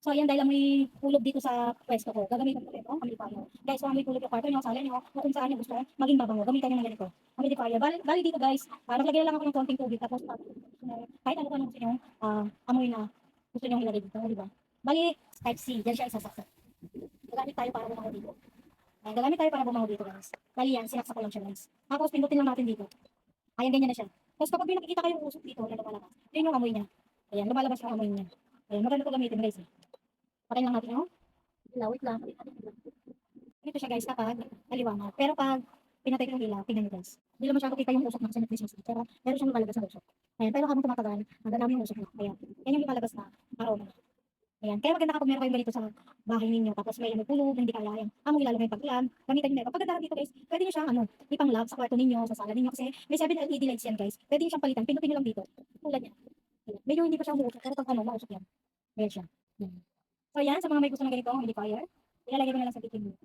So ayan, dahil amoy kulob dito sa pwesto ko, gagamitan ko ito, amplifier. Guys, kung amoy kulob yung kwarto niyo, sala niyo, o kung saan niyo gusto maging mabango, gamitan niyo ng ganito, amplifier. Bali dito guys, naglagay lang ako ng konting tubig, tapos kahit ano pa gusto niyo, amoy na gusto niyo ilagay dito, di ba? Bali, type C, dyan siya isasaksak. Gagamit tayo para bumango dito. Ayan, gagamit tayo para bumango dito guys. Bali yan, sinaksak ko lang siya guys. Tapos pindutin lang natin dito. Ayan, ganyan na siya. Tapos kapag may nakikita kayong usok dito na lumalabas, yun yung amoy niya. Ayan, lumalabas yung amoy niya. Ayan, maganda ito gamitin guys. Patayin lang natin yung ilaw. Wait lang. Ganito siya guys kapag maliwanag. Pero pag pinatay ko yung ilaw, tingnan nyo guys. Hindi lang masyado kita yung usok na kasi nag-Christmas tree. Pero meron siyang lumalabas na usok. Ayan, pero habang tumatagal, nadadami yung usok niya. Ayan, yan yung lumalabas na aroma. Ayan, kaya maganda kapag meron kayong ganito sa bahay ninyo. Tapos may ano tulog, hindi kaya yung amoy lalo may pag-ulan. Gamitan nyo na ito. Pagkaganda dito guys, pwede nyo siyang ipang-love sa kwarto ninyo, sa sala ninyo. Kasi may 7 LED lights yan guys. Pwede nyo siyang palitan. Pindutin nyo lang dito. Tulad yan. Ayan. Medyo hindi pa siya umuusok. Pero pag mausok yan. Ayan siya. Ayan. So yan, sa mga may gusto ng ganito, amplifier, ilalagay ko na lang sa titin mo.